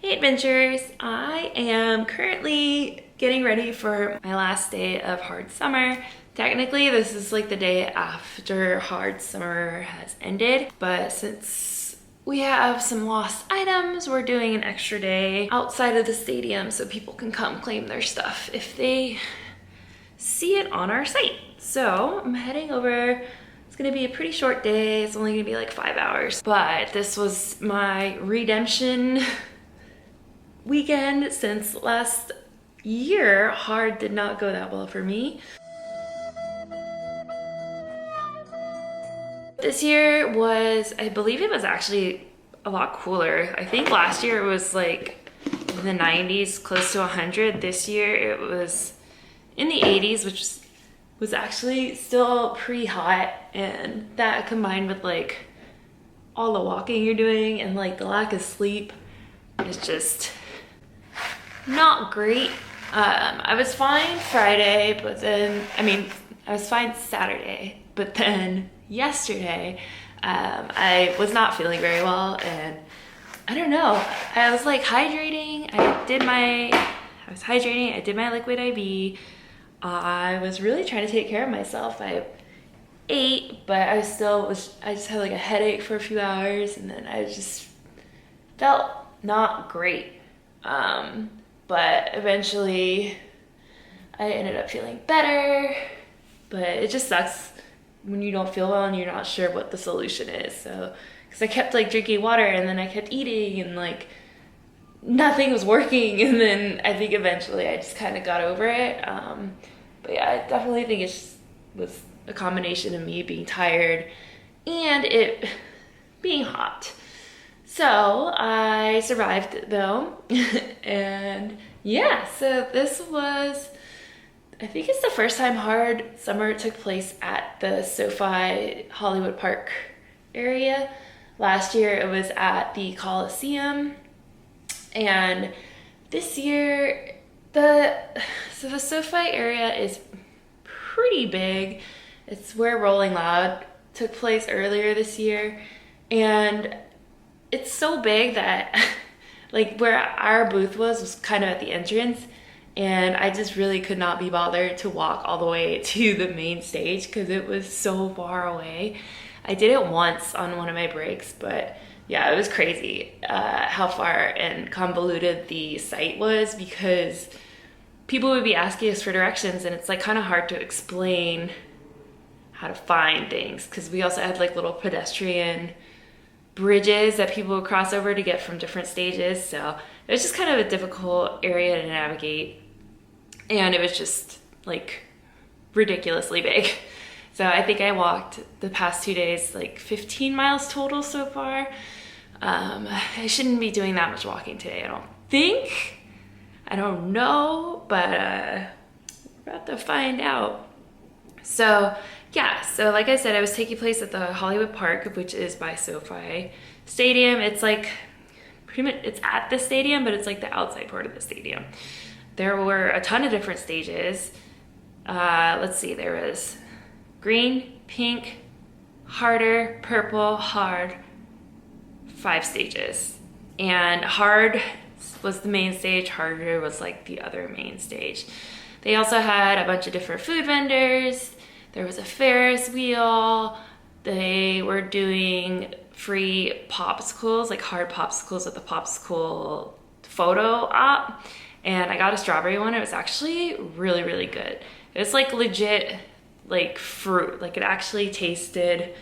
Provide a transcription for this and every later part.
Adventures. I am currently getting ready for my last day of hard summer. Technically, this is like the day after hard summer has ended, but since we have some lost items, we're doing an extra day outside of the stadium so people can come claim their stuff if they see it on our site. So I'm heading over. It's gonna be a pretty short day. It's only gonna be like 5 hours, but this was my redemption weekend since last year. Hard did not go that well for me. This year was, I believe it was actually a lot cooler. I think last year it was like in the 90s, close to 100. This year it was in the 80s, which was actually still pretty hot, and that combined with like all the walking you're doing and like the lack of sleep is just not great. I was fine Friday, but then, I was fine Saturday, but then yesterday, I was not feeling very well, and I don't know. I was like hydrating. I did my liquid IV. I was really trying to take care of myself. I ate, but I just had like a headache for a few hours, and then I just felt not great. But eventually I ended up feeling better, but it just sucks when you don't feel well and you're not sure what the solution is. So, because I kept like drinking water and then I kept eating and like nothing was working, and then I think eventually I just kind of got over it. But yeah, I definitely think it was a combination of me being tired and it being hot. So I survived though, and yeah, so this was, I think it's the first time hard summer took place at the SoFi Hollywood Park area. Last year it was at the Coliseum, and this year the SoFi area is pretty big. It's where Rolling Loud took place earlier this year, and it's so big that like where our booth was kind of at the entrance, and I just really could not be bothered to walk all the way to the main stage because it was so far away. I did it once on one of my breaks, but yeah, it was crazy how far and convoluted the site was, because people would be asking us for directions, and it's like kind of hard to explain how to find things, because we also had like little pedestrian bridges that people would cross over to get from different stages. So it was just kind of a difficult area to navigate, and it was just like ridiculously big. So I think I walked the past 2 days like 15 miles total so far. I shouldn't be doing that much walking today, I don't think. I don't know, but we're about to find out. So yeah, so like I said, I was taking place at the Hollywood Park, which is by SoFi Stadium. It's like pretty much, it's at the stadium, but it's like the outside part of the stadium. There were a ton of different stages. Let's see, there was green, pink, harder, purple, hard, 5 stages. And hard was the main stage, harder was like the other main stage. They also had a bunch of different food vendors. There was a Ferris wheel. They were doing free popsicles, like hard popsicles with the popsicle photo op. And I got a strawberry one. It was actually really, really good. It was like legit like fruit. Like it actually tasted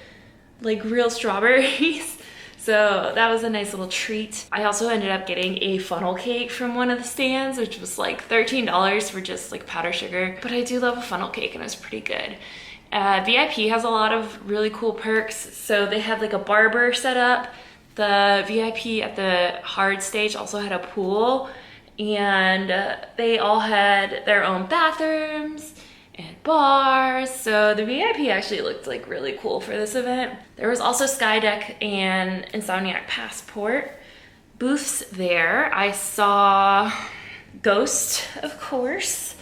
like real strawberries. So that was a nice little treat. I also ended up getting a funnel cake from one of the stands, which was like $13 for just like powdered sugar. But I do love a funnel cake and it was pretty good. VIP has a lot of really cool perks. So they had like a barber set up. The VIP at the hard stage also had a pool, and they all had their own bathrooms and bars. So the VIP actually looked like really cool for this event. There was also Skydeck and Insomniac Passport booths there. I saw Ghost, of course,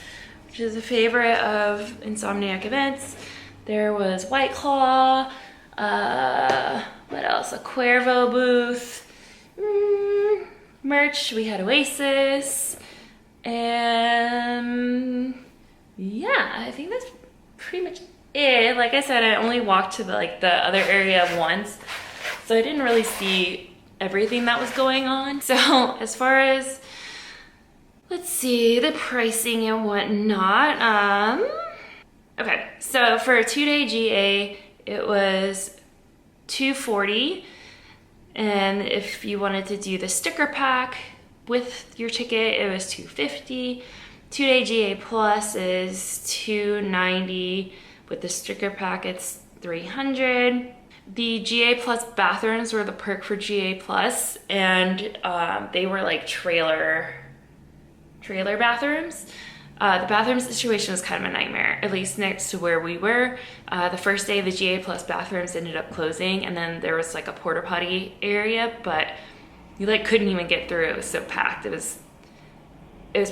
which is a favorite of Insomniac events. There was White Claw, what else? A Cuervo booth, merch. We had Oasis, and yeah, I think that's pretty much it. Like I said, I only walked to the other area once, so I didn't really see everything that was going on. So as far as, let's see, the pricing and whatnot. Okay, so for a 2-day GA, it was $240, and if you wanted to do the sticker pack with your ticket, it was $250. 2-day GA Plus is $290. With the sticker pack, it's $300. The GA Plus bathrooms were the perk for GA Plus, and they were like trailer bathrooms. The bathroom situation was kind of a nightmare, at least next to where we were. The first day, the GA Plus bathrooms ended up closing, and then there was like a porta potty area, but you like couldn't even get through. It was so packed. It was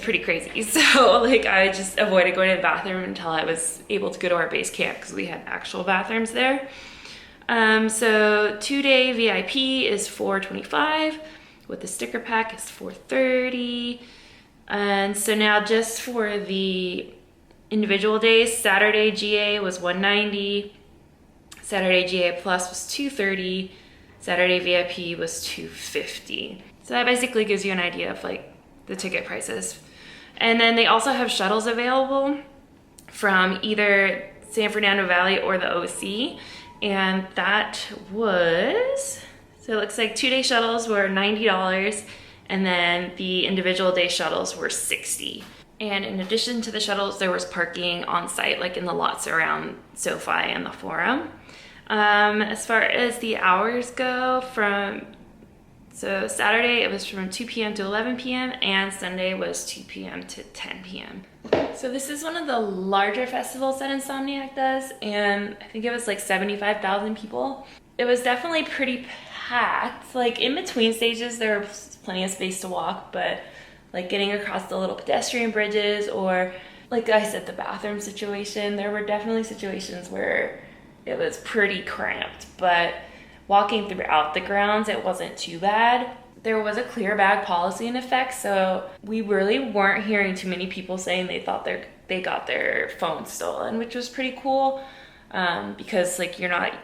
pretty crazy. So like I just avoided going to the bathroom until I was able to go to our base camp because we had actual bathrooms there. So 2-day VIP is $425. With the sticker pack is $430. And so now just for the individual days, Saturday GA was $190. Saturday GA Plus was $230. Saturday VIP was $250. So that basically gives you an idea of like the ticket prices. And then they also have shuttles available from either San Fernando Valley or the OC. And that was, so it looks like 2-day shuttles were $90, and then the individual day shuttles were $60. And in addition to the shuttles, there was parking on site, like in the lots around SoFi and the Forum. As far as the hours go, so Saturday it was from 2 p.m. to 11 p.m. and Sunday was 2 p.m. to 10 p.m. So this is one of the larger festivals that Insomniac does, and I think it was like 75,000 people. It was definitely pretty packed. Like in between stages, there was plenty of space to walk, but like getting across the little pedestrian bridges, or like I said, the bathroom situation, there were definitely situations where it was pretty cramped, but walking throughout the grounds, it wasn't too bad. There was a clear bag policy in effect, so we really weren't hearing too many people saying they thought they got their phone stolen, which was pretty cool, because like you're not,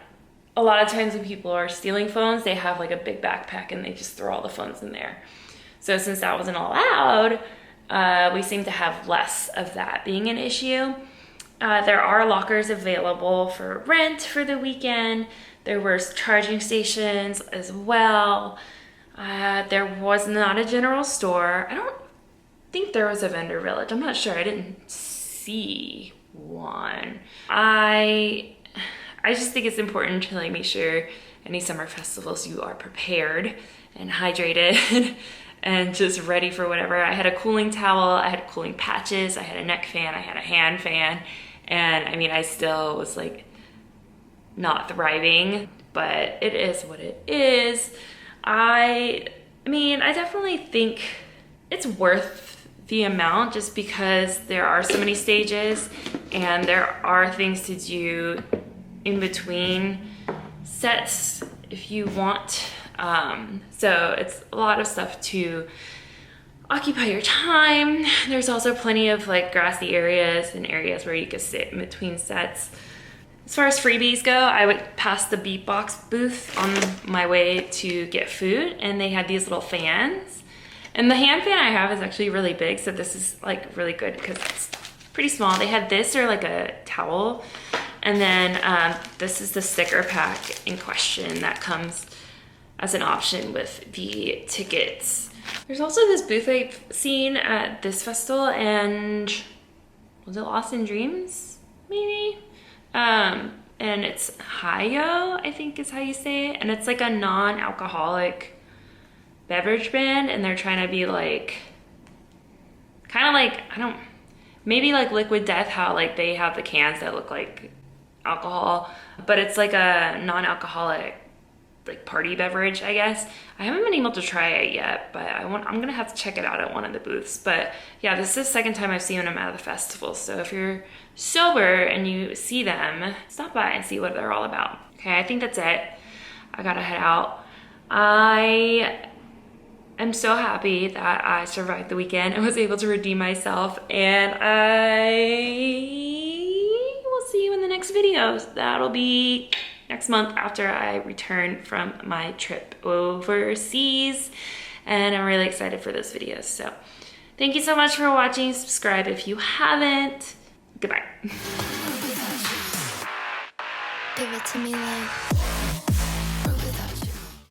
a lot of times when people are stealing phones, they have like a big backpack and they just throw all the phones in there. So since that wasn't allowed, we seem to have less of that being an issue. There are lockers available for rent for the weekend. There were charging stations as well. There was not a general store. I don't think there was a vendor village. I'm not sure. I didn't see one. I just think it's important to like make sure any summer festivals you are prepared and hydrated and just ready for whatever. I had a cooling towel, I had cooling patches, I had a neck fan, I had a hand fan, and I mean, I still was like not thriving, but it is what it is. I mean, I definitely think it's worth the amount just because there are so many stages and there are things to do in between sets if you want. So it's a lot of stuff to occupy your time. There's also plenty of like grassy areas and areas where you can sit in between sets. As far as freebies go, I would pass the Beatbox booth on my way to get food, and they had these little fans. And the hand fan I have is actually really big, so this is like really good because it's pretty small. They had this or like a towel, and then this is the sticker pack in question that comes as an option with the tickets. There's also this booth I've seen at this festival, and was it Lost in Dreams? Maybe? And it's Hayo, I think is how you say it. And it's like a non-alcoholic beverage brand, and they're trying to be like, kind of like, maybe like Liquid Death, how like they have the cans that look like alcohol, but it's like a non-alcoholic like party beverage, I guess. I haven't been able to try it yet, but I'm gonna have to check it out at one of the booths. But yeah, this is the second time I've seen them at the festival. So if you're sober and you see them, stop by and see what they're all about. Okay, I think that's it. I gotta head out. I am so happy that I survived the weekend and was able to redeem myself, and I will see you in the next videos. That'll be next month after I return from my trip overseas, and I'm really excited for those videos. So thank you so much for watching. Subscribe if you haven't. Goodbye. Give it to me like